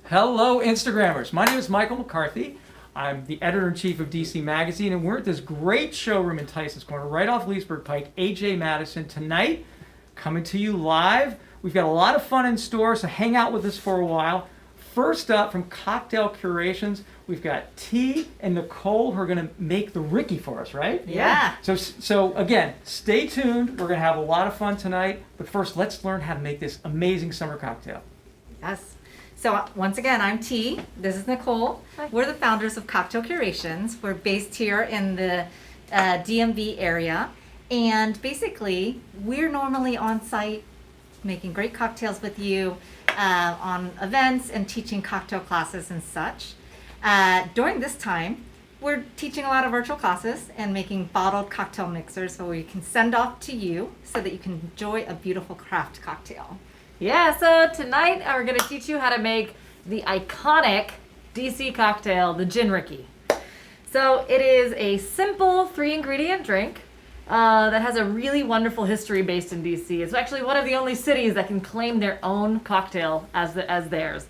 Hello, Instagrammers. My name is Michael McCarthy. I'm the editor-in-chief of DC Magazine, and we're at this great showroom in Tysons Corner, right off Leesburg Pike, AJ Madison. Tonight, coming to you live. We've got a lot of fun in store, so hang out with us for a while. First up, from Cocktail Curations, we've got T and Nicole who are going to make the Ricky for us, right? Yeah. So again, stay tuned. We're going to have a lot of fun tonight. But first, let's learn how to make this amazing summer cocktail. Yes. So once again, I'm T. This is Nicole. Hi. We're the founders of Cocktail Curations. We're based here in the DMV area. And basically, we're normally on site making great cocktails with you on events and teaching cocktail classes and such. During this time, we're teaching a lot of virtual classes and making bottled cocktail mixers so we can send off to you so that you can enjoy a beautiful craft cocktail. Yeah, so tonight we're going to teach you how to make the iconic DC cocktail, the Gin Ricky. So it is a simple 3-ingredient drink that has a really wonderful history based in DC. It's actually one of the only cities that can claim their own cocktail as theirs.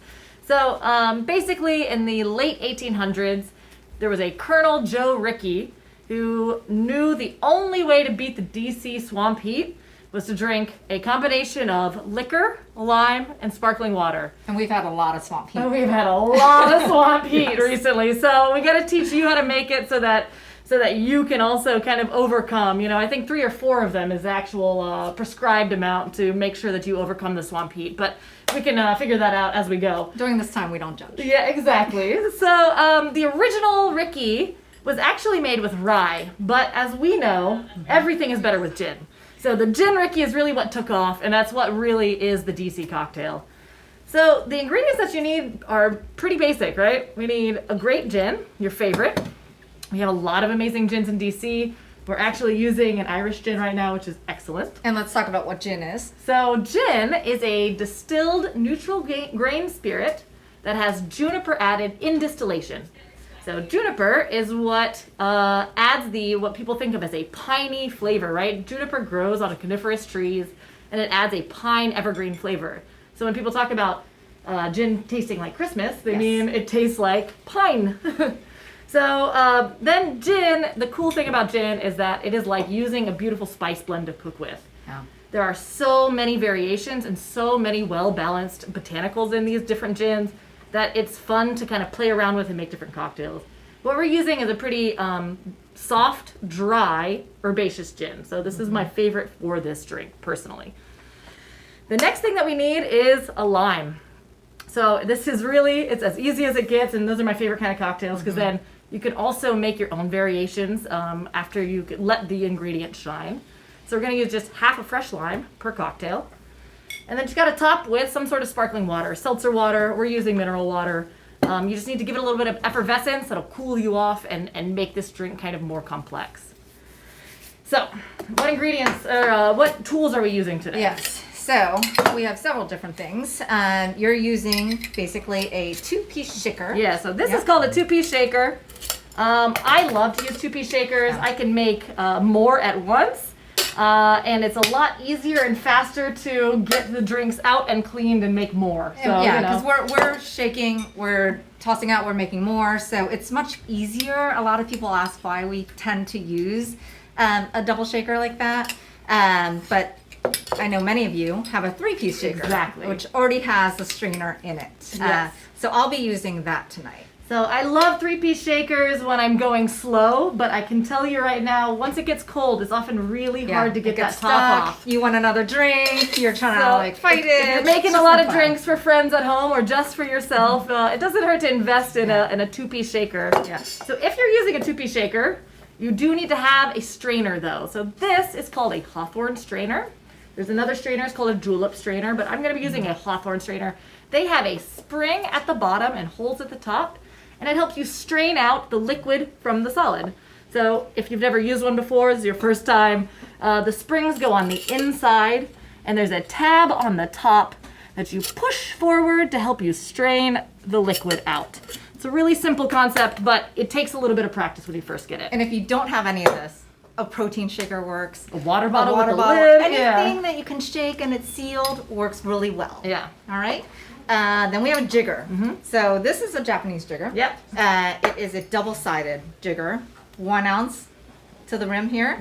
So basically in the late 1800s, there was a Colonel Joe Ricky who knew the only way to beat the DC swamp heat was to drink a combination of liquor, lime, and sparkling water. And we've had a lot of swamp heat. And we've had a lot of swamp heat recently, so we got to teach you how to make it so that you can also kind of overcome. You know, I think 3 or 4 of them is the actual prescribed amount to make sure that you overcome the swamp heat. But we can figure that out as we go. During this time, we don't judge. Yeah, exactly. So the original Ricky was actually made with rye, but as we know, everything is better with gin. So the Gin Ricky is really what took off, and that's what really is the DC cocktail. So the ingredients that you need are pretty basic, right? We need a great gin, your favorite. We have a lot of amazing gins in DC. We're actually using an Irish gin right now, which is excellent. And let's talk about what gin is. So gin is a distilled neutral grain spirit that has juniper added in distillation. So juniper is what adds what people think of as a piney flavor, right? Juniper grows on coniferous trees, and it adds a pine evergreen flavor. So when people talk about gin tasting like Christmas, they mean it tastes like pine. So then gin, the cool thing about gin is that it is like using a beautiful spice blend to cook with. Yeah. There are so many variations and so many well-balanced botanicals in these different gins that it's fun to kind of play around with and make different cocktails. What we're using is a pretty soft, dry, herbaceous gin. So this is my favorite for this drink, personally. The next thing that we need is a lime. So this is really, it's as easy as it gets, and those are my favorite kind of cocktails because then you can also make your own variations after you let the ingredients shine. So we're going to use just half a fresh lime per cocktail. And then you got to top with some sort of sparkling water, seltzer water. We're using mineral water. You just need to give it a little bit of effervescence. That'll cool you off and make this drink kind of more complex. So, what ingredients or what tools are we using today? Yes. So we have several different things. You're using basically a 2-piece shaker. Yeah. So this is called a 2-piece shaker. I love to use 2-piece shakers. I can make more at once. And it's a lot easier and faster to get the drinks out and cleaned and make more. So, yeah, because we're shaking, we're tossing out, we're making more. So it's much easier. A lot of people ask why we tend to use a double shaker like that. But I know many of you have a 3-piece shaker, Exactly. which already has the strainer in it. Yes. So I'll be using that tonight. So I love 3-piece shakers when I'm going slow, but I can tell you right now, once it gets cold, it's often really hard to get that top off. You want another drink, you're trying to fight it. If you're making a lot of drinks for friends at home or just for yourself, it doesn't hurt to invest in a 2-piece shaker. Yeah. So if you're using a 2-piece shaker, you do need to have a strainer though. So this is called a Hawthorne strainer. There's another strainer, it's called a julep strainer, but I'm going to be using a Hawthorne strainer. They have a spring at the bottom and holes at the top, and it helps you strain out the liquid from the solid. So if you've never used one before, it's your first time, the springs go on the inside, and there's a tab on the top that you push forward to help you strain the liquid out. It's a really simple concept, but it takes a little bit of practice when you first get it. And if you don't have any of this, a protein shaker works. A water A bottle water with a bottle. lid. Anything that you can shake and it's sealed works really well. Yeah. All right. Then we have a jigger. So this is a Japanese jigger. Yep. It is a double-sided jigger. 1 ounce to the rim here.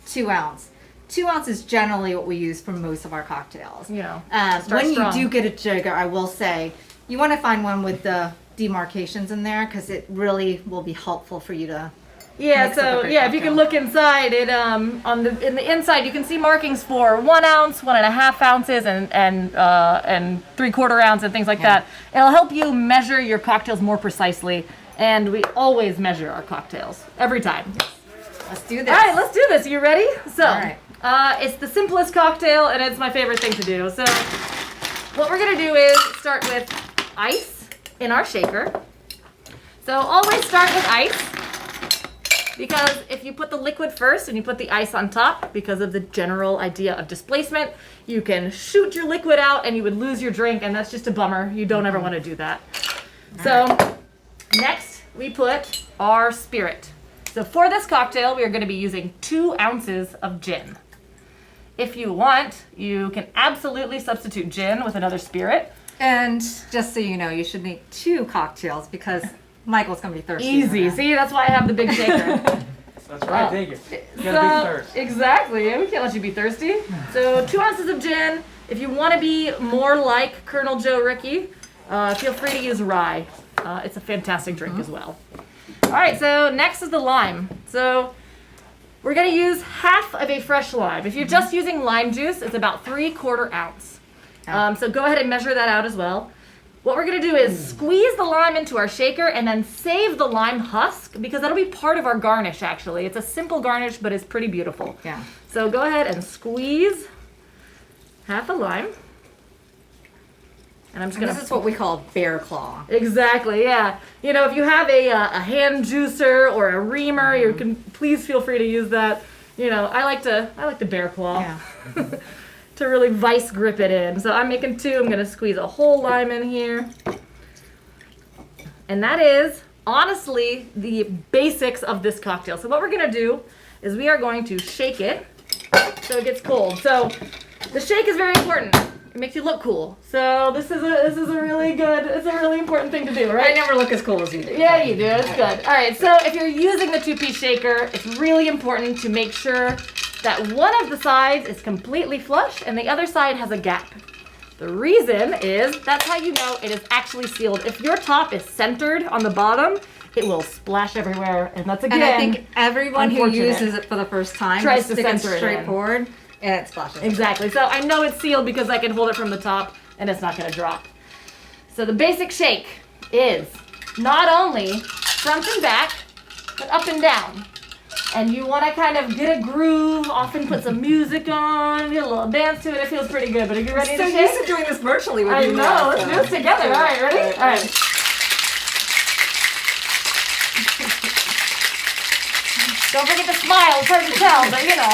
2 ounce. 2 ounce is generally what we use for most of our cocktails. Yeah. When you strong. do get a jigger, I will say you want to find one with the demarcations in there because it really will be helpful for you to. Yeah, mix up a so great yeah, if you can cocktail. look inside, it in the inside you can see markings for 1 ounce, 1.5 ounces, and 3/4 ounce and things like that. It'll help you measure your cocktails more precisely, and we always measure our cocktails every time. Let's do this. All right, let's do this. You ready? So, All right. it's the simplest cocktail, and it's my favorite thing to do. So, what we're gonna do is start with ice in our shaker. So always start with ice. Because if you put the liquid first and you put the ice on top, because of the general idea of displacement, you can shoot your liquid out and you would lose your drink, and that's just a bummer. You don't ever want to do that. So next we put our spirit. So for this cocktail, we are going to be using 2 ounces of gin. If you want, you can absolutely substitute gin with another spirit. And just so you know, you should make 2 cocktails because Michael's gonna be thirsty. Easy. See, that's why I have the big shaker. That's right, thank you. You got a big thirst. Exactly. We can't let you be thirsty. So 2 ounces of gin. If you want to be more like Colonel Joe Ricky, feel free to use rye. It's a fantastic drink as well. All right, so next is the lime. So we're going to use half of a fresh lime. If you're just using lime juice, it's about 3/4 ounce. So go ahead and measure that out as well. What we're going to do is squeeze the lime into our shaker and then save the lime husk because that'll be part of our garnish, actually. It's a simple garnish, but it's pretty beautiful. Yeah. So go ahead and squeeze half a lime. And I'm just going This is what we call bear claw. Exactly, yeah. You know, if you have a hand juicer or a reamer, you can please feel free to use that. You know, I like to bear claw. Yeah. To really vice grip it in. So I'm making 2. I'm gonna squeeze a whole lime in here. And that is honestly the basics of this cocktail. So what we're gonna do is we are going to shake it so it gets cold. So the shake is very important. It makes you look cool. So this is a really good, it's a really important thing to do, right? I never look as cool as you do. Yeah, you do. It's good. All right, so if you're using the 2-piece shaker, it's really important to make sure that one of the sides is completely flush and the other side has a gap. The reason is that's how you know it is actually sealed. If your top is centered on the bottom, it will splash everywhere, and that's again. And I think everyone who unfortunate. uses it for the first time Tries to stick it center it straight in. forward, and it splashes. Exactly. So I know it's sealed because I can hold it from the top and it's not going to drop. So the basic shake is not only front and back, but up and down. And you want to kind of get a groove, often put some music on, get a little dance to it. It feels pretty good. But are you ready So to used shake? to doing this virtually with I you know. now, Let's so- do this together. All right, ready? All right. Don't forget to smile. It's hard to tell, but you know.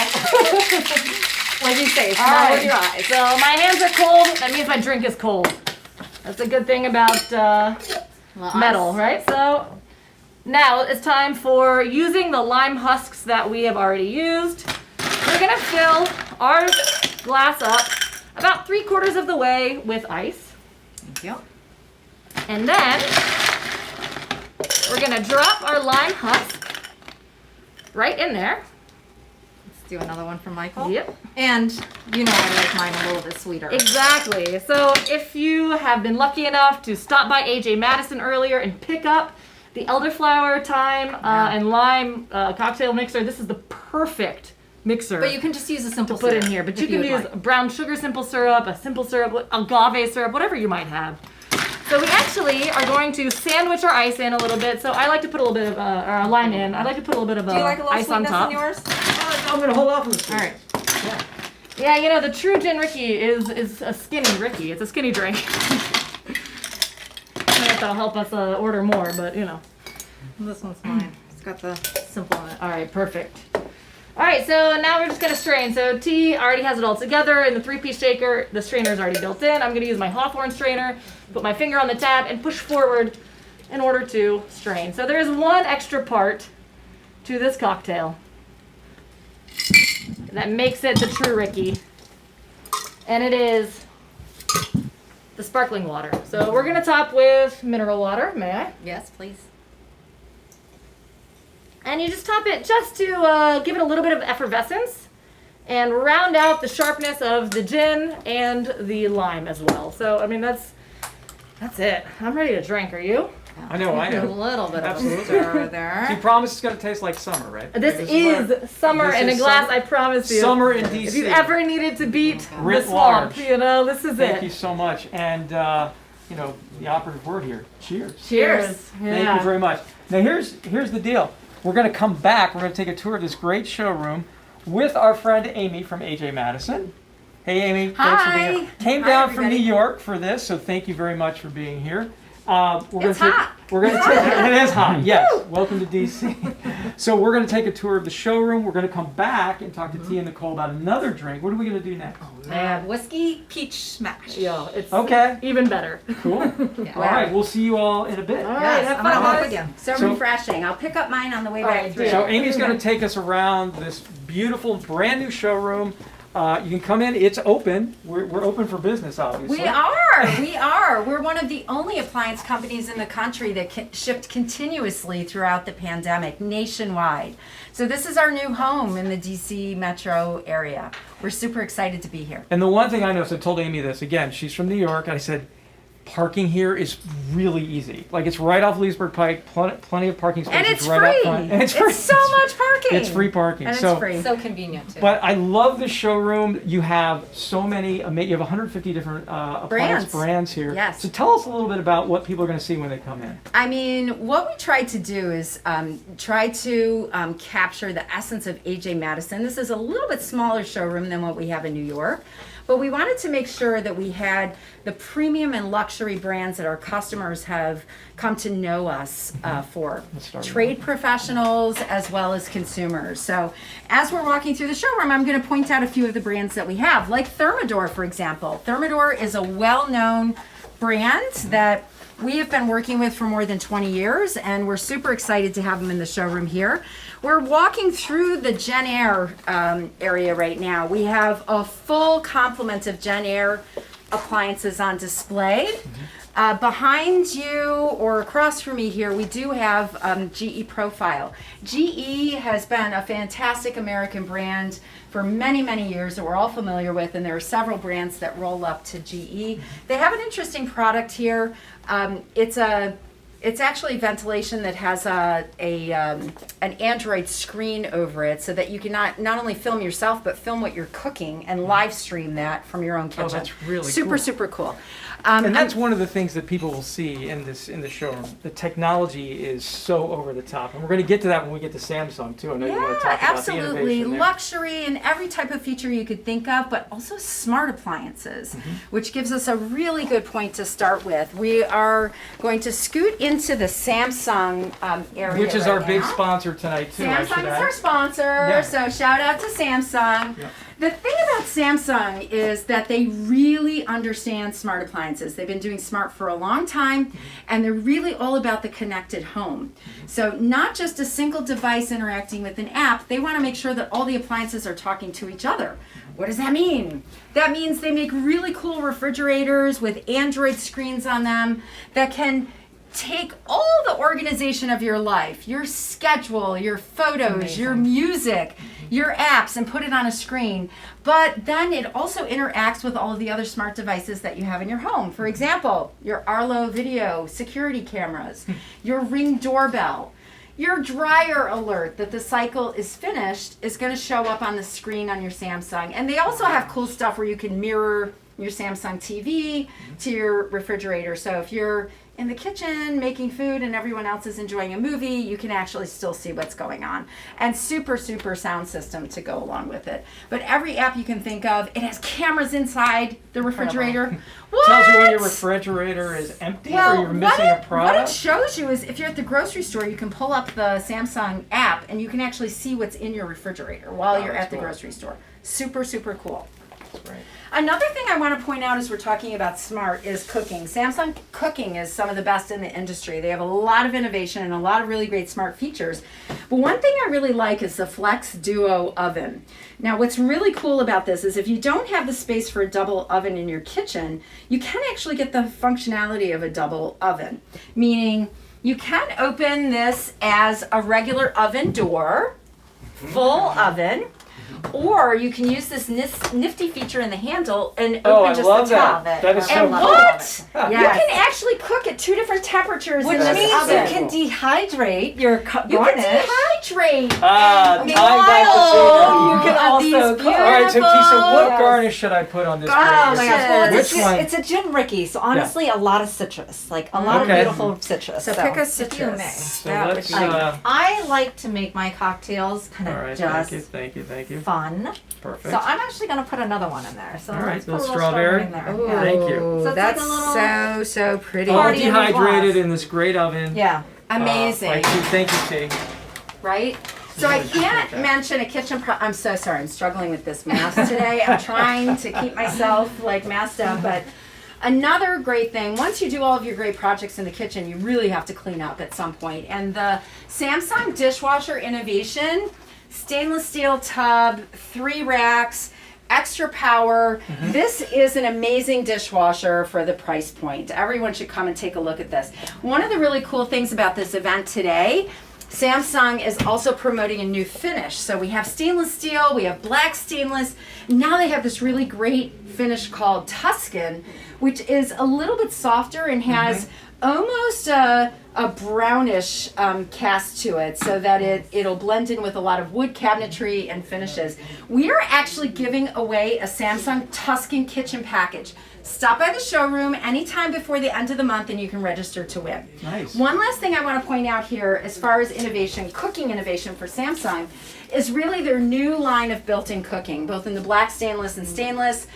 Like you say, All smile right. with your eyes. So my hands are cold. That means my drink is cold. That's a good thing about metal, right? So now it's time for using the lime husks that we have already used. We're gonna fill our glass up about 3/4 of the way with ice. Thank you. And then we're gonna drop our lime husk right in there. Let's do another one for Michael. Yep. And you know I like mine a little bit sweeter. Exactly. So if you have been lucky enough to stop by AJ Madison earlier and pick up the elderflower, thyme, and lime cocktail mixer, this is the perfect mixer. But you can just use a simple put in syrup here. But if you can would use like. brown sugar simple syrup, a simple syrup, agave syrup, whatever you might have. So we actually are going to sandwich our ice in a little bit. So I like to put a little bit of our lime in. I like to put a little bit of Do you like a little ice on sweetness top. in yours? I'm gonna hold off on this. All right. Yeah, you know, the true gin Ricky is a skinny Ricky. It's a skinny drink. I don't know if that'll help us order more, but you know. This one's mine. It's got the simple in it. All right, perfect. All right, so now we're just gonna strain. So T already has it all together in the 3-piece shaker. The strainer is already built in. I'm gonna use my Hawthorne strainer, put my finger on the tab, and push forward in order to strain. So there is one extra part to this cocktail. that makes it the true Ricky. And it is the sparkling water. So we're gonna top with mineral water, may I? Yes, please. And you just top it just to give it a little bit of effervescence and round out the sharpness of the gin and the lime as well. So, I mean, that's it. I'm ready to drink. Are you? I know I A am. little bit of a Absolutely. stir You there. promise it's going to taste like summer, right? This what- is summer this in a is glass, summer- I promise you. Summer in DC. If you ever needed to beat the Writ swamp, large. you know, this is Thank it. you so much. And, you know, the operative word here, cheers. Cheers. Thank you very much. Now here's the deal. We're going to come back. We're going to take a tour of this great showroom with our friend Amy from AJ Madison. Hey Amy, thanks for being here. Hi. Came Hi, down from New everybody. York for this, so thank you very much for being here. It's hot. We're going to take it is hot. Yes. Welcome to DC. So we're going to take a tour of the showroom. We're going to come back and talk to Tia and Nicole about another drink. What are we going to do next? Whiskey peach smash. Yeah, it's Okay. even better. Cool. All right. We'll see you all in a bit. All right, Yes, have I'm fun, gonna walk guys. with you. So, So- refreshing. I'll pick up mine on the way All back right, through. do. So Amy's going to take us around this beautiful, brand new showroom. You can come in. It's open. We're open for business, obviously. We are. We are. We're one of the only appliance companies in the country that shipped continuously throughout the pandemic, nationwide. So this is our new home in the DC metro area. We're super excited to be here. And the one thing I noticed, I told Amy this again. She's from New York. I said, parking here is really easy. Like it's right off Leesburg Pike. Plenty of parking spaces And it's right free. up front. And it's free. It's so much parking. It's free parking. And so, it's free. So convenient too. But I love the showroom. You have so many. You have 150 different appliance brands here. Yes. So tell us a little bit about what people are going to see when they come in. I mean, what we tried to do is try to capture the essence of AJ Madison. This is a little bit smaller showroom than what we have in New York, but we wanted to make sure that we had the premium and luxury brands that our customers have come to know us for. Let's start with Trade professionals as well as consumers. So as we're walking through the showroom, I'm going to point out a few of the brands that we have, like Thermador, for example. Thermador is a well-known brand that we have been working with for more than 20 years, and we're super excited to have them in the showroom here. We're walking through the Gen Air area right now. We have a full complement of Gen Air appliances on display. Behind you or across from me here, we do have GE Profile. GE has been a fantastic American brand for many, many years that we're all familiar with, and there are several brands that roll up to GE. They have an interesting product here. It's actually ventilation that has an Android screen over it, so that you can not only film yourself, but film what you're cooking and live stream that from your own kitchen. Oh, that's really super, cool. super cool. And that's one of the things that people will see in the showroom. The technology is so over the top, and we're going to get to that when we get to Samsung too. I know you want to talk about the absolutely. innovation there. Luxury and every type of feature you could think of, but also smart appliances, which gives us a really good point to start with. We are going to scoot into the Samsung area, Which is right our big now. sponsor tonight too. I Samsung should is add. our sponsor, Yeah. so shout out to Samsung. Yeah. The thing about Samsung is that they really understand smart appliances. They've been doing smart for a long time, and they're really all about the connected home. So not just a single device interacting with an app, they want to make sure that all the appliances are talking to each other. What does that mean? That means they make really cool refrigerators with Android screens on them that can take all the organization of your life, your schedule, your photos, your music, your apps, and put it on a screen. But then it also interacts with all of the other smart devices that you have in your home. For example, your Arlo video security cameras, your Ring doorbell, your dryer alert that the cycle is finished is going to show up on the screen on your Samsung. And they also have cool stuff where you can mirror your Samsung TV to your refrigerator. So if you're in the kitchen making food and everyone else is enjoying a movie, you can actually still see what's going on. And super sound system to go along with it. But every app you can think of, it has cameras inside the refrigerator. What? Tells you when your refrigerator is empty or you're missing a What it product. shows you is if you're at the grocery store, you can pull up the Samsung app and you can actually see what's in your refrigerator while Wow, you're that's at the cool. grocery store. Super, super cool. Right. Another thing I want to point out as we're talking about smart is cooking. Samsung Cooking is some of the best in the industry. They have a lot of innovation and a lot of really great smart features. But one thing I really like is the Flex Duo oven. Now, what's really cool about this is if you don't have the space for a double oven in your kitchen, you can actually get the functionality of a double oven, meaning you can open this as a regular oven door, full oven, or you can use this nifty feature in the handle and open just the top. That is so And cool. what? Yes. You can actually cook at 2 different temperatures Which in this means oven. you can dehydrate your You garnish. can dehydrate. Time Meanwhile, you can also cook. All right, so Keisha, what Yes. garnish should I put on this? Oh my gosh! Well, Which one? it's a gin Ricky, so honestly, a lot of citrus, like a lot Okay. of beautiful citrus. So pick a if you citrus. may. So That would let's. be- I like to make my cocktails kind All of right, just thank you. fun. Perfect. So I'm actually going to put another one in there. So All right, let's put a little little strawberry. in there. Ooh, Yeah. Thank you. So it's that's like a little- so pretty. All Party in the dehydrated glass. in this great oven. Yeah. Amazing, Thank you, T. right? So I can't mention a kitchen I'm so sorry, I'm struggling with this mask today. I'm trying to keep myself like masked up, but another great thing, once you do all of your great projects in the kitchen, you really have to clean up at some point. And the Samsung dishwasher innovation, stainless steel tub, 3 racks, extra power. This is an amazing dishwasher for the price point. Everyone should come and take a look at this. One of the really cool things about this event today, Samsung is also promoting a new finish. So we have stainless steel, we have black stainless. Now they have this really great finish called Tuscan, which is a little bit softer and has almost a brownish cast to it, so that it'll blend in with a lot of wood cabinetry and finishes. We are actually giving away a Samsung Tuscan kitchen package. Stop by the showroom anytime before the end of the month and you can register to win. Nice. One last thing I want to point out here as far as innovation, cooking innovation for Samsung, is really their new line of built-in cooking, both in the black stainless and stainless,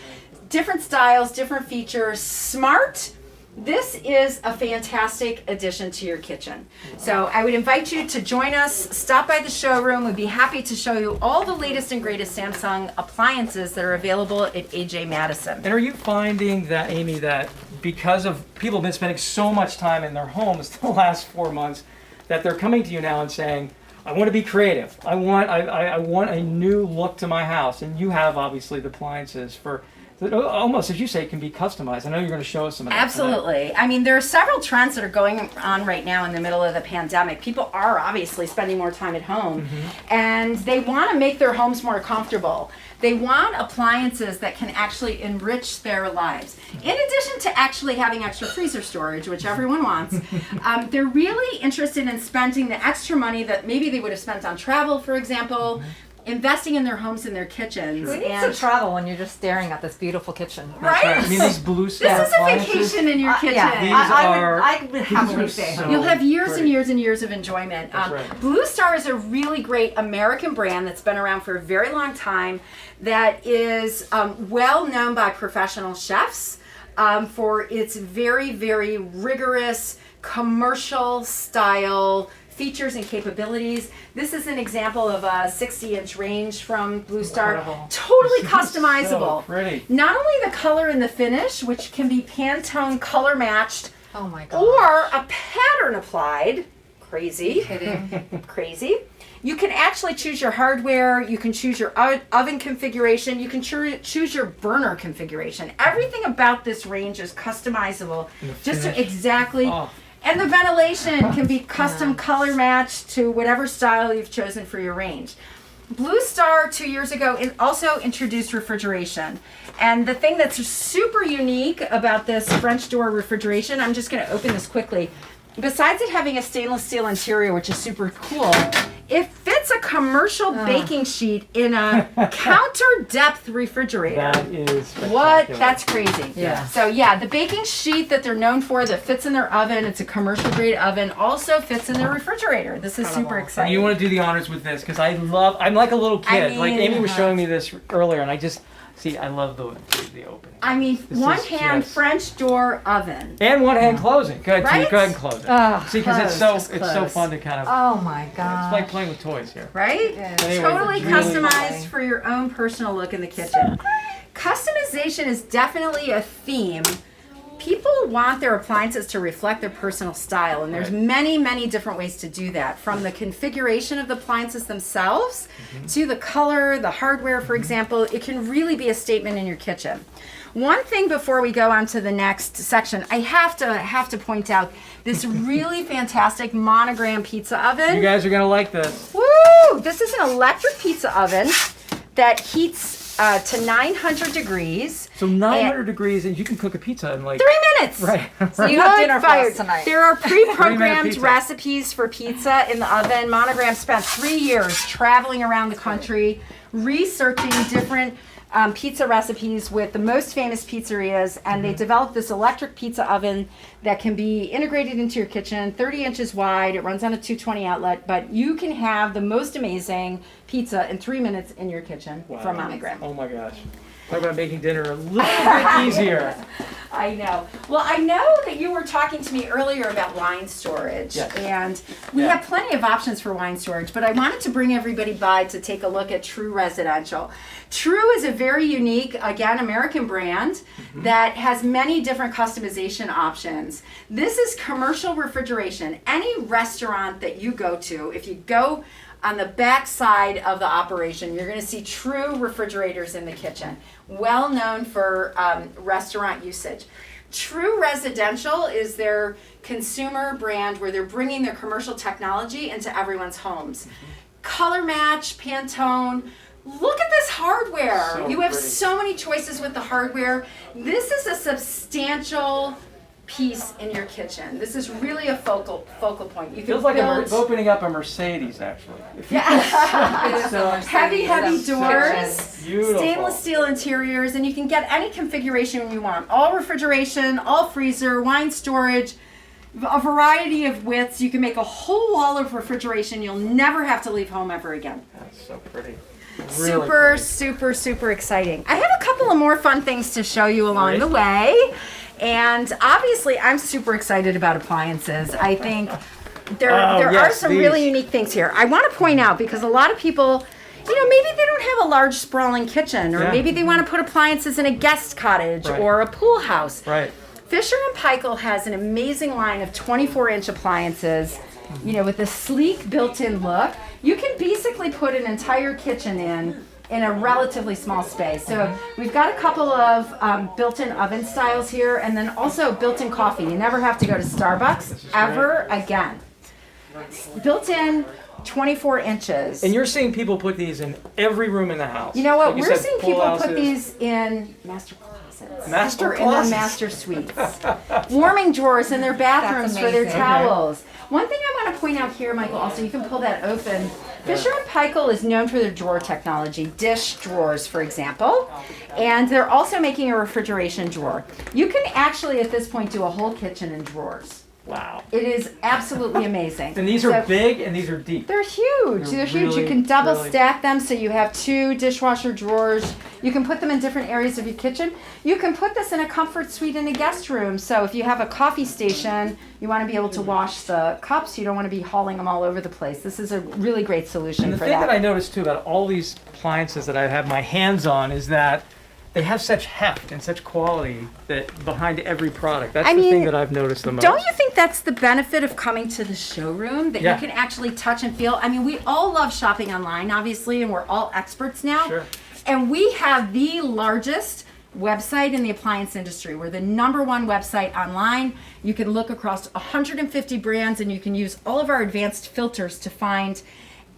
different styles, different features, smart. This is a fantastic addition to your kitchen. So I would invite you to join us, stop by the showroom. We'd be happy to show you all the latest and greatest Samsung appliances that are available at AJ Madison. And are you finding that, Amy, that because of people have been spending so much time in their homes the last 4 months, that they're coming to you now and saying, I want to be creative. I want a new look to my house. And you have obviously the appliances for almost, as you say, it can be customized. I know you're going to show us some of that tonight. Absolutely. I mean, there are several trends that are going on right now in the middle of the pandemic. People are obviously spending more time at home, and they want to make their homes more comfortable. They want appliances that can actually enrich their lives. In addition to actually having extra freezer storage, which everyone wants, they're really interested in spending the extra money that maybe they would have spent on travel, for example, investing in their homes and their kitchens. Who needs to travel when you're just staring at this beautiful kitchen? That's right. I mean, these Blue Star This is a appliances. vacation in your kitchen. I would happily stay home. You'll have years great. and years and years of enjoyment. That's right. Blue Star is a really great American brand that's been around for a very long time, that is well known by professional chefs for its very, very rigorous commercial style features and capabilities. This is an example of a 60-inch range from Blue Star. Incredible. Totally customizable. So pretty. Not only the color and the finish, which can be Pantone color matched, Oh my god. or a pattern applied. Crazy. Kidding. Crazy. You can actually choose your hardware. You can choose your oven configuration. You can choose your burner configuration. Everything about this range is customizable. And the Just to finish. exactly. Oh. And the ventilation can be custom color matched to whatever style you've chosen for your range. Blue Star 2 years ago also introduced refrigeration. And the thing that's super unique about this French door refrigeration, I'm just going to open this quickly. Besides it having a stainless steel interior, which is super cool, it fits a commercial baking sheet in a counter depth refrigerator. That is What? spectacular. That's crazy. Yeah. So yeah, the baking sheet that they're known for that fits in their oven, it's a commercial grade oven, also fits in their refrigerator. This is super Incredible. exciting. You want to do the honors with this because I'm like a little kid. I like mean, Amy was showing me this earlier, and I just See, I love the opening. I mean, This one is hand just- French door oven. And one hand closing. Go ahead, Right? go ahead and close it. Oh, See, because it's close, so just close. fun to kind of. Oh my It's god. like playing with toys here. Right? Anyway, Totally really- customized for your own personal look in the kitchen. Customization is definitely a theme. People want their appliances to reflect their personal style, and there's Right. many different ways to do that. From the configuration of the appliances themselves to the color, the hardware, for example, it can really be a statement in your kitchen. One thing before we go on to the next section, I have to point out this really fantastic monogram pizza oven. You guys are gonna like this. Woo! This is an electric pizza oven that heats to 900 degrees. So 900 degrees, and you can cook a pizza in like 3 minutes. right. So you have Good dinner for fired. us tonight. There are 3-minute pre-programmed pizza. recipes for pizza in the oven. Monogram spent 3 years traveling around the country, researching different pizza recipes with the most famous pizzerias, and they developed this electric pizza oven that can be integrated into your kitchen, 30 inches wide. It runs on a 220 outlet, but you can have the most amazing pizza in 3 minutes in your kitchen from Monogram. Oh my gosh. Talk about making dinner a little bit easier. I know. Well, I know that you were talking to me earlier about wine storage, Yes. and we Yeah. have plenty of options for wine storage, but I wanted to bring everybody by to take a look at True Residential. True is a very unique, again, American brand that has many different customization options. This is commercial refrigeration. Any restaurant that you go to, if you go on the back side of the operation, you're going to see True refrigerators in the kitchen, well known for restaurant usage. True Residential is their consumer brand where they're bringing their commercial technology into everyone's homes. Color match, Pantone. Look at this hardware. So You have pretty. so many choices with the hardware. This is a substantial piece in your kitchen. This is really a focal point. You can Feels like build it's opening up a Mercedes, actually. so heavy doors, Beautiful. stainless steel interiors, and you can get any configuration you want. All refrigeration, all freezer, wine storage, a variety of widths. You can make a whole wall of refrigeration. You'll never have to leave home ever again. That's so pretty. Super, super exciting. I have a couple of more fun things to show you along Great. the way. And obviously, I'm super excited about appliances. I think there are yes, some these. really unique things here. I want to point out, because a lot of people, maybe they don't have a large sprawling kitchen, or Yeah. maybe they want to put appliances in a guest cottage Right. or a pool house. Right. Fisher & Paykel has an amazing line of 24-inch appliances, with a sleek built-in look. You can basically put an entire kitchen in a relatively small space. So we've got a couple of built-in oven styles here, and then also built-in coffee. You never have to go to Starbucks ever again. Built-in 24 inches. And you're seeing people put these in every room in the house. You know what? Like We're said, seeing pool people put houses. these in master closets. Master or in their closets. master suites. Warming drawers in their bathrooms for their amazing. towels. One thing I want to point out here, Michael, also, you can pull that open. Fisher & Paykel is known for their drawer technology, dish drawers, for example. And they're also making a refrigeration drawer. You can actually, at this point, do a whole kitchen in drawers. Wow. It is absolutely amazing. And these are So- big and these are deep. They're huge. They're They're huge. You really, can double really- stack them so you have 2 dishwasher drawers. You can put them in different areas of your kitchen. You can put this in a comfort suite in a guest room. So if you have a coffee station, you want to be able to wash the cups. You don't want to be hauling them all over the place. This is a really great solution And the for thing that. that I noticed too about all these appliances that I have my hands on is that they have such heft and such quality that behind every product. That's I the mean, thing that I've noticed the most. Don't you think that's the benefit of coming to the showroom? That Yeah. you can actually touch and feel? I mean, we all love shopping online, obviously, and we're all experts now. Sure. And we have the largest website in the appliance industry. We're the #1 website online. You can look across 150 brands, and you can use all of our advanced filters to find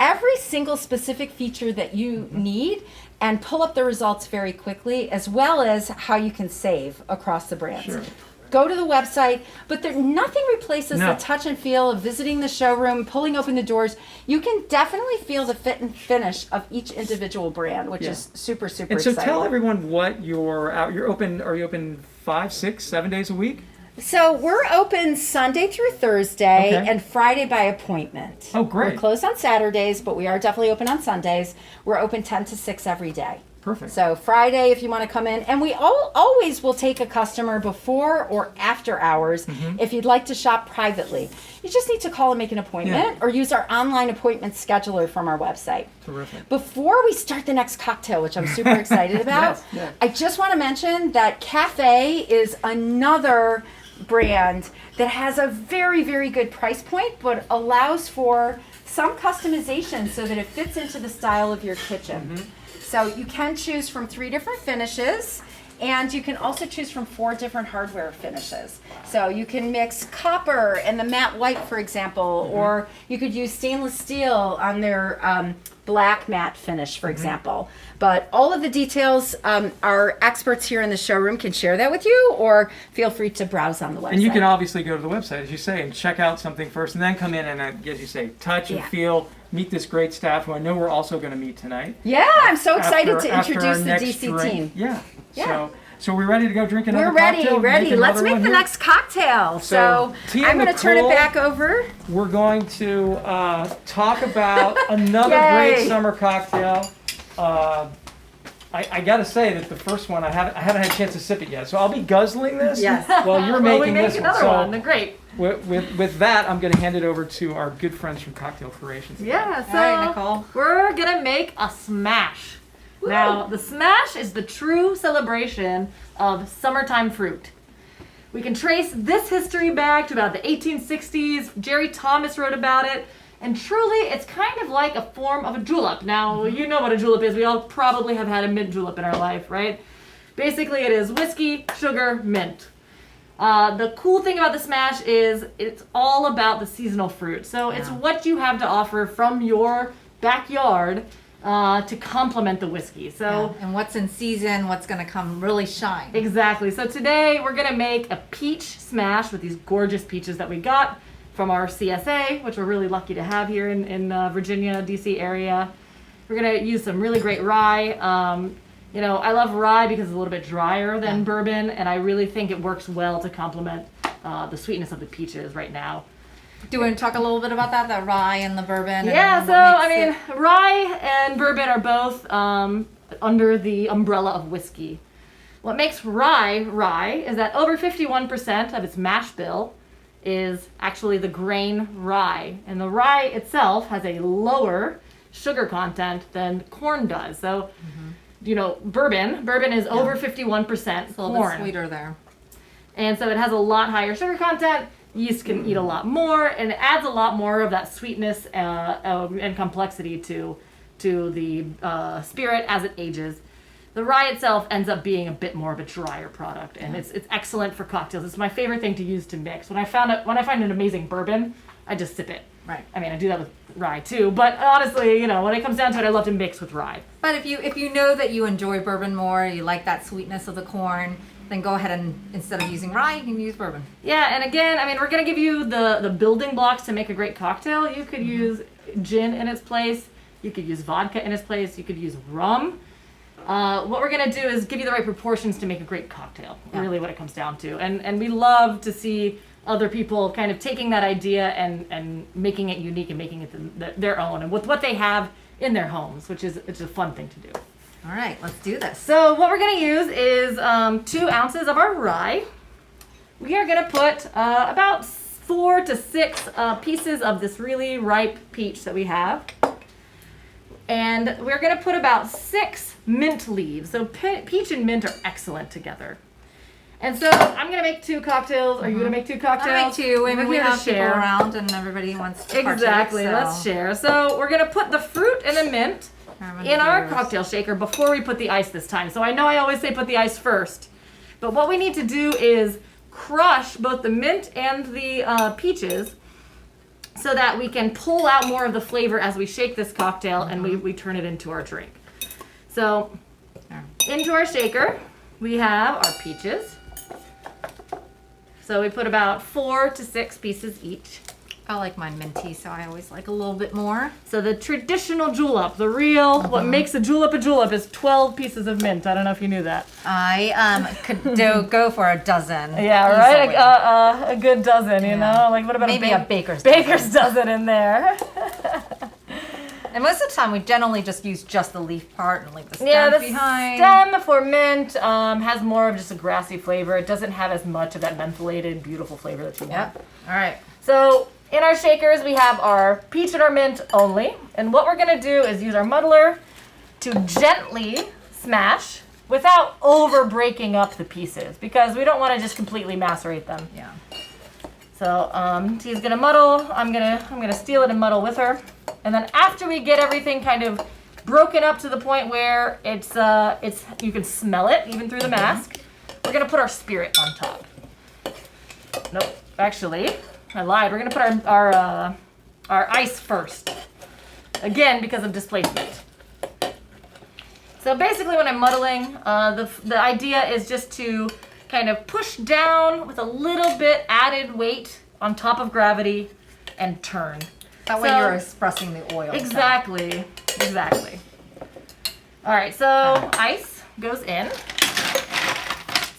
every single specific feature that you need and pull up the results very quickly, as well as how you can save across the brands. Sure. Go to the website, but nothing replaces No. the touch and feel of visiting the showroom, pulling open the doors. You can definitely feel the fit and finish of each individual brand, which Yeah. is super And so exciting. tell everyone what you're open. Are you open 5, 6, 7 days a week? So we're open Sunday through Thursday Okay. and Friday by appointment. Oh, great. We're closed on Saturdays, but we are definitely open on Sundays. We're open 10 to 6 every day. Perfect. So Friday, if you want to come in, and we always will take a customer before or after hours if you'd like to shop privately. You just need to call and make an appointment or use our online appointment scheduler from our website. Terrific. Before we start the next cocktail, which I'm super excited about, Yes. I just want to mention that Cafe is another brand that has a very, very good price point, but allows for some customization so that it fits into the style of your kitchen. So you can choose from 3 different finishes, and you can also choose from 4 different hardware finishes. So you can mix copper and the matte white, for example, or you could use stainless steel on their black matte finish, for example. But all of the details, our experts here in the showroom can share that with you, or feel free to browse on the website. And you can obviously go to the website, as you say, and check out something first, and then come in and, as you say, touch and feel, meet this great staff who I know we're also going to meet tonight. Yeah, I'm so excited to after introduce our the next DC drink. team. Yeah. So we're ready to go drink another We're ready, cocktail? ready. Let's another make one the here? next cocktail. So Tia I'm going to turn it Nicole, back over. We're going to talk about another Yay. great summer cocktail. I got to say that the first one, I haven't had a chance to sip it yet. So I'll be guzzling this Yes. while you're Well, we making make this one. another So one. They're great. with that, I'm going to hand it over to our good friends from Cocktail Curations. Yeah, so All right, Nicole. we're gonna make a smash. Now, the smash is the true celebration of summertime fruit. We can trace this history back to about the 1860s. Jerry Thomas wrote about it. And truly, it's kind of like a form of a julep. Now, you know what a julep is. We all probably have had a mint julep in our life, right? Basically, it is whiskey, sugar, mint. The cool thing about the smash is it's all about the seasonal fruit. So it's what you have to offer from your backyard to complement the whiskey. So And what's in season, what's going to come really shine. exactly. So today we're gonna make a peach smash with these gorgeous peaches that we got from our CSA, which we're really lucky to have here in Virginia, DC area. We're gonna use some really great rye. I love rye because it's a little bit drier than bourbon, and I really think it works well to complement the sweetness of the peaches right now. Do you want to talk a little bit about that, the rye and the bourbon? Yeah, and so what I makes mean, rye and bourbon are both under the umbrella of whiskey. What makes rye is that over 51% of its mash bill is actually the grain rye. And the rye itself has a lower sugar content than corn does. So, bourbon is over 51% it's a little bit corn. sweeter there. And so it has a lot higher sugar content. Yeast can eat a lot more, and it adds a lot more of that sweetness and complexity to the spirit as it ages. The rye itself ends up being a bit more of a drier product, and it's excellent for cocktails. It's my favorite thing to use to mix. When I find an amazing bourbon, I just sip it. Right. I mean, I do that with rye too, but honestly, when it comes down to it, I love to mix with rye. But if you know that you enjoy bourbon more, you like that sweetness of the corn, then go ahead and instead of using rye, you can use bourbon. Yeah, and again, I mean, we're going to give you the building blocks to make a great cocktail. You could use gin in its place. You could use vodka in its place. You could use rum. What we're going to do is give you the right proportions to make a great cocktail, really what it comes down to. And we love to see other people kind of taking that idea and making it unique and making it their own and with what they have in their homes, which is it's a fun thing to do. All right, let's do this. So what we're going to use is 2 ounces of our rye. We are going to put about 4 to 6 pieces of this really ripe peach that we have. And we're going to put about 6 mint leaves. So peach and mint are excellent together. And so I'm going to make 2 cocktails. Are you going to make 2 cocktails? I'll make 2. I mean, we here to have people share. around and everybody wants to partake, Exactly. so Let's share. So we're going to put the fruit and the mint in our cocktail shaker before we put the ice this time. So I know I always say put the ice first, but what we need to do is crush both the mint and the peaches so that we can pull out more of the flavor as we shake this cocktail and we turn it into our drink. So into our shaker, we have our peaches. So we put about 4 to 6 pieces each. I like mine minty, so I always like a little bit more. So the traditional julep, the real, what makes a julep is 12 pieces of mint. I don't know if you knew that. I could go for a dozen. Yeah, easily. right? A good dozen, you know? Like, what about Maybe a a baker's baker's dozen in there? And most of the time, we generally just use just the leaf part and leave the stem Yeah, the behind. stem for mint has more of just a grassy flavor. It doesn't have as much of that mentholated, beautiful flavor that you want. Yep. All right. So in our shakers, we have our peach and our mint only. And what we're gonna do is use our muddler to gently smash without over breaking up the pieces, because we don't want to just completely macerate them. Yeah. So T's gonna muddle. I'm gonna steal it and muddle with her. And then after we get everything kind of broken up to the point where it's you can smell it even through the mask, we're gonna put our spirit on top. Nope, actually, I lied. We're gonna put our ice first. Again, because of displacement. So basically when I'm muddling, the idea is just to kind of push down with a little bit added weight on top of gravity and turn. That way So- you're expressing the oil. Exactly, exactly. All right, so ice goes in.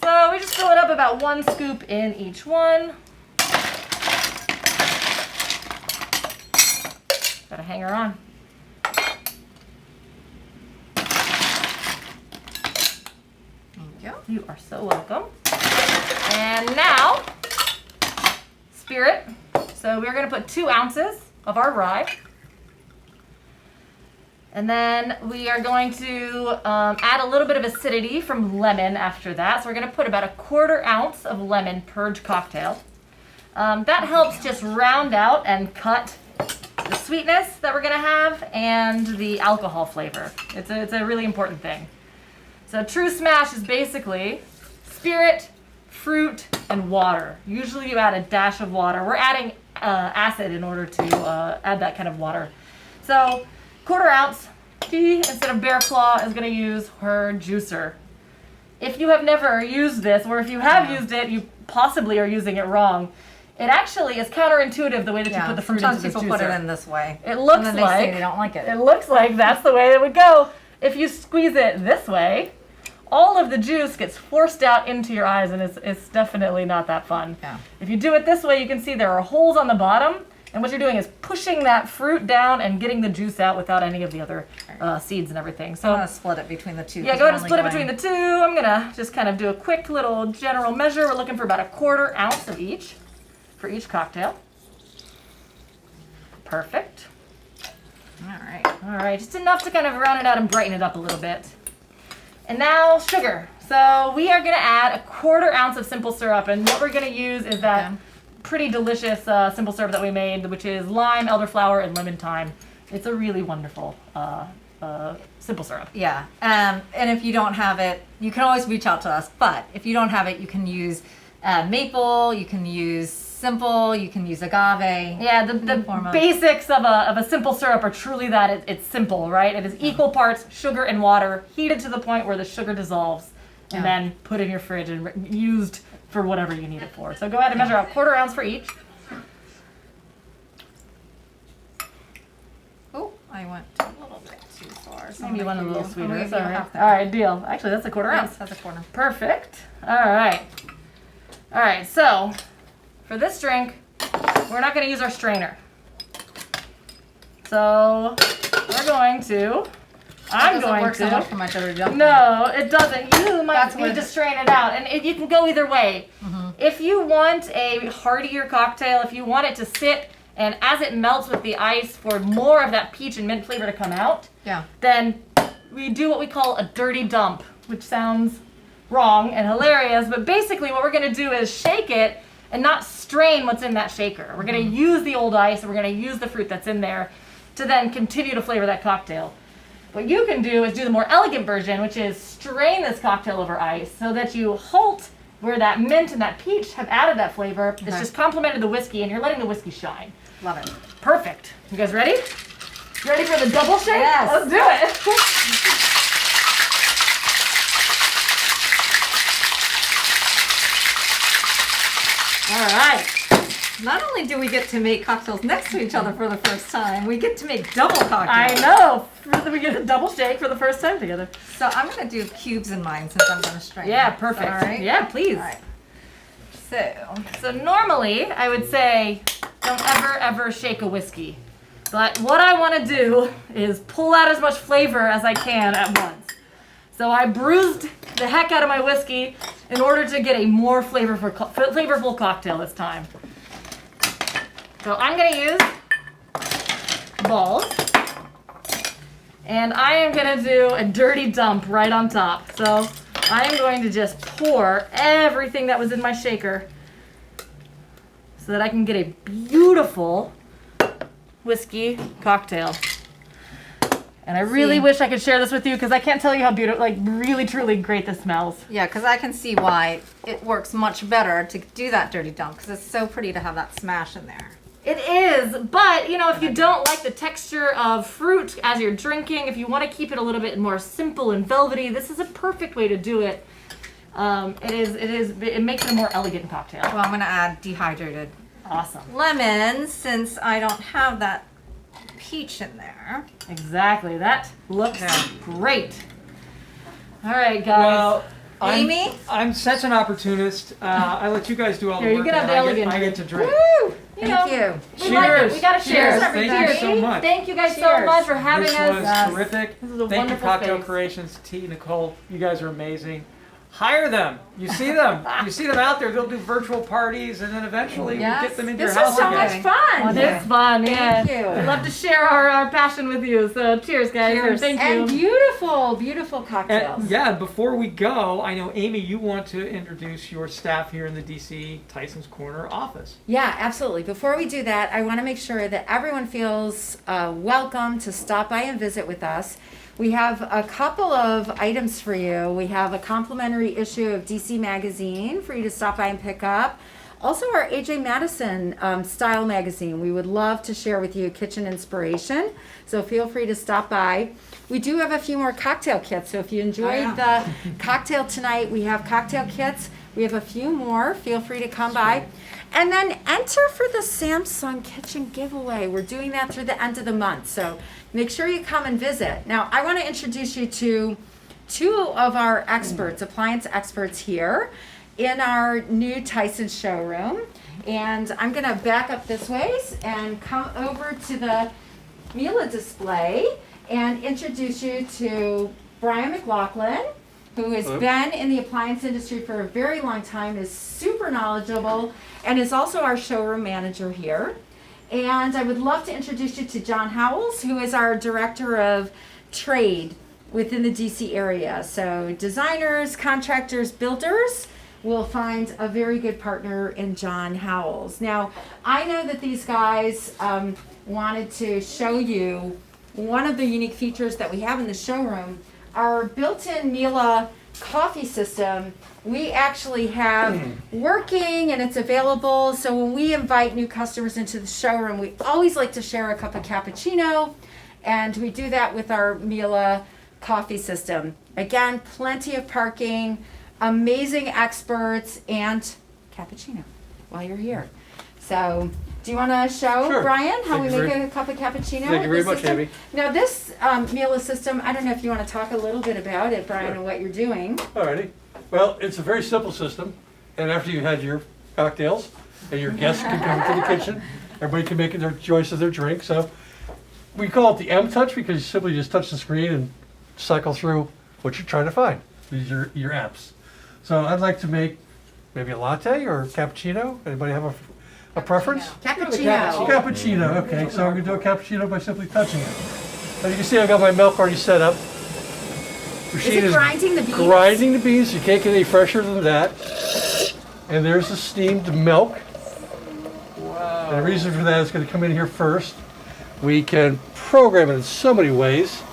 So we just fill it up about 1 scoop in each one. Got a hanger on. Thank you. You are so welcome. And now, spirit. So we're gonna put 2 ounces of our rye. And then we are going to add a little bit of acidity from lemon after that. So we're gonna put about 1/4 ounce of lemon per cocktail. That helps just round out and cut the sweetness that we're gonna have and the alcohol flavor. It's a really important thing. So true smash is basically spirit, fruit, and water. Usually you add a dash of water. We're adding acid in order to add that kind of water. So 1/4 ounce. T, instead of bear claw, is going to use her juicer. If you have never used this, or if you have used it, you possibly are using it wrong. It actually is counterintuitive the way that you put the fruit Sometimes into this people juicer. put it in this way. It looks and then they like say they don't like it. It looks like that's the way it would go. If you squeeze it this way, all of the juice gets forced out into your eyes, and it's definitely not that fun. Yeah. If you do it this way, you can see there are holes on the bottom, and what you're doing is pushing that fruit down and getting the juice out without any of the other seeds and everything. I'm So gonna split it between the two. yeah, go ahead and split it between the two. I'm gonna just kind of do a quick little general measure. We're looking for about 1/4 ounce of each for each cocktail. Perfect. All right. All right, just enough to kind of round it out and brighten it up a little bit. And now sugar. So we are gonna add 1/4 ounce of simple syrup, and what we're gonna use is that Okay. pretty delicious simple syrup that we made, which is lime, elderflower, and lemon thyme. It's a really wonderful simple syrup. Yeah. And if you don't have it, you can always reach out to us. But if you don't have it, you can use maple. You can use simple. You can use agave. Yeah, the form of- basics of a simple syrup are truly that it's simple, right? It is equal parts sugar and water, heated to the point where the sugar dissolves, and Yeah. then put in your fridge and used for whatever you need it for. So go ahead and measure out 1/4 ounce for each. Oh, I went a little bit too far. So Maybe I'm one a gonna little give you- sweeter. I'm gonna That's give all you right. half that. All right, deal. Actually, that's 1/4 ounce. Yes, that's a quarter. Perfect. All right. All right, so for this drink, we're not going to use our strainer. So we're going to, I'm Doesn't going work so much to. for my dirty dumpling. No, it doesn't. You might That's need what- to strain it out. And you can go either way. If you want a heartier cocktail, if you want it to sit and as it melts with the ice for more of that peach and mint flavor to come out, Yeah. then we do what we call a dirty dump, which sounds wrong and hilarious, but basically what we're gonna do is shake it and not strain what's in that shaker. We're gonna use the old ice and we're gonna use the fruit that's in there to then continue to flavor that cocktail. What you can do is do the more elegant version, which is strain this cocktail over ice so that you halt where that mint and that peach have added that flavor. It's Okay. just complemented the whiskey and you're letting the whiskey shine. Love it. Perfect. You guys ready? Ready for the double shake? Yes. Let's do it. All right. Not only do we get to make cocktails next to each other for the first time, we get to make double cocktails. I know. We get a double shake for the first time together. So I'm gonna do cubes in mine since I'm gonna strain. Yeah, it. Is perfect. that all right? Yeah, please. All right. So So normally I would say don't ever shake a whiskey. But what I want to do is pull out as much flavor as I can at once. So I bruised the heck out of my whiskey in order to get a more flavorful cocktail this time. So I'm going to use balls. And I am going to do a dirty dump right on top. So I am going to just pour everything that was in my shaker so that I can get a beautiful whiskey cocktail. And I really wish I could share this with you because I can't tell you how beautiful, like really truly great this smells. Yeah, because I can see why it works much better to do that dirty dump because it's so pretty to have that smash in there. It is, but you know, if you don't like the texture of fruit as you're drinking, if you want to keep it a little bit more simple and velvety, this is a perfect way to do it. It makes it a more elegant cocktail. Well, I'm going to add dehydrated Awesome. lemons since I don't have that peach in there. Exactly. That looks great. All right, guys. Well, Amy? I'm such an opportunist. I let you guys do all the Here, you work. can have and the I elegant I get to drink. Woo! Thank you. We like it. Cheers. We gotta share. Cheers. Thank you so much. Thank you guys so Cheers. much for having This us. was terrific. This is a Thank you, wonderful Cocktail space. Curations, T, Nicole. You guys are amazing. Hire them. You see them. You see them out there. They'll do virtual parties, and then eventually Yes. we'll get them into This your was house so again. much fun. Well, it's fun, yeah. Thank you. We love to share our passion with you. So cheers, guys. Cheers. And thank And you. beautiful, beautiful cocktails. And yeah, before we go, I know, Amy, you want to introduce your staff here in the DC Tyson's Corner office. Yeah, absolutely. Before we do that, I want to make sure that everyone feels welcome to stop by and visit with us. We have a couple of items for you. We have a complimentary issue of DC Magazine for you to stop by and pick up. Also, our AJ Madison style magazine. We would love to share with you kitchen inspiration, so feel free to stop by. We do have a few more cocktail kits, so if you enjoyed the cocktail tonight, we have cocktail kits. We have a few more. Feel free to come by. And then enter for the Samsung Kitchen giveaway. We're doing that through the end of the month, so make sure you come and visit. Now, I want to introduce you to two of our experts, appliance experts here in our new Tyson showroom. And I'm going to back up this ways and come over to the Mila display and introduce you to Brian McLaughlin, who has been in the appliance industry for a very long time, is super knowledgeable, and is also our showroom manager here. And I would love to introduce you to John Howells, who is our director of trade within the DC area. So designers, contractors, builders will find a very good partner in John Howells. Now, I know that these guys wanted to show you one of the unique features that we have in the showroom. Our built-in Mila coffee system, we actually have working and it's available. So when we invite new customers into the showroom, we always like to share a cup of cappuccino, and we do that with our Mila coffee system. Again, plenty of parking, amazing experts, and cappuccino while you're here. So do you want to show, Sure. Brian, how Thank we you make very- a cup of cappuccino? Thank you very with much, this system? Amy. Now this Mila system, I don't know if you want to talk a little bit about it, Brian, Sure. and what you're doing. Alrighty. Well, it's a very simple system, and after you've had your cocktails, and your guests can come to the kitchen, everybody can make their choice of their drink. So we call it the M touch because you simply just touch the screen and cycle through what you're trying to find. These are your apps. So I'd like to make maybe a latte or a cappuccino. Anybody have a preference? Cappuccino. Cappuccino, okay, so we're gonna do a cappuccino by simply touching it. As you can see, I've got my milk already set up. Is it grinding the beans? Grinding the beans, you can't get any fresher than that. And there's the steamed milk. Wow. And the reason for that is gonna come in here first. We can program it in so many ways.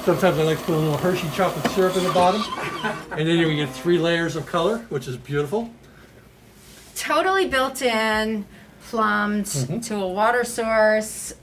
Sometimes I like to put a little Hershey chocolate syrup in the bottom. And then we get 3 layers of color, which is beautiful. Totally built in, plumbed to a water source,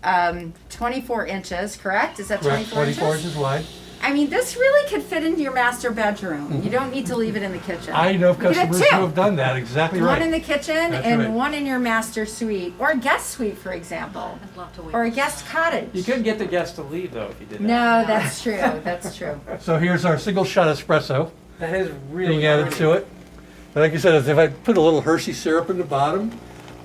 24 inches, correct? Is that Correct, 24 24 inches? inches wide. I mean, this really could fit into your master bedroom. You don't need to leave it in the kitchen. I know of You could have customers who two. have done that, exactly One right. in the kitchen That's and right. one in your master suite or a guest suite, for example, I'd love to wait. or a guest cottage. You couldn't get the guests to leave, though, if you did that. No, that's true. That's true. So here's our single shot espresso That is really being added pretty. to it. And like I said, if I put a little Hershey syrup in the bottom,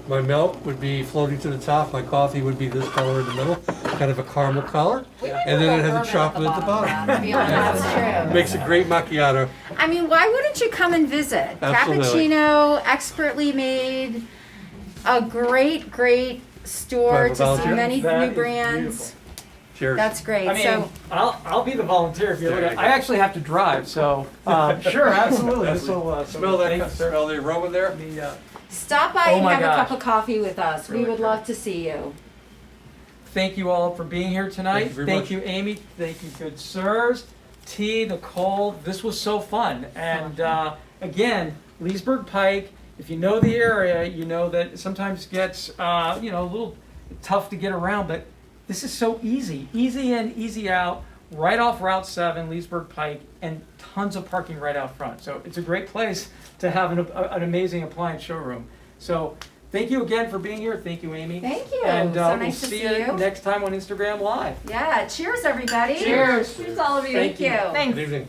My milk would be floating to the top. My coffee would be this color in the middle, kind of a caramel color. And then it has a chocolate at the bottom. That's true. Makes a great macchiato. I mean, why wouldn't you come and visit? Absolutely. Cappuccino, expertly made, a great, great store Do I have a to see volunteer? many That new is brands. beautiful. Cheers. That's great. I mean, So, I'll be the volunteer if you're There looking. you I go. actually have to drive, so sure, absolutely. This will Smell that, thank you, sir. smell the aroma there? The, stop by Oh and my have a gosh. cup of coffee with us. We Really would great. love to see you. Thank you all for being here tonight. Thank you very Thank much. you, Amy. Thank you, good sirs. T, Nicole, this was so fun. And again, Leesburg Pike, if you know the area, you know that it sometimes gets a little tough to get around, but this is so easy. Easy in, easy out, right off Route 7, Leesburg Pike, and tons of parking right out front. So it's a great place to have an amazing appliance showroom. So thank you again for being here. Thank you, Amy. Thank you. And So we'll nice to see see you you. next time on Instagram Live. Yeah, cheers, everybody. Cheers. Cheers to all of you. Thank you. Thanks. Good evening.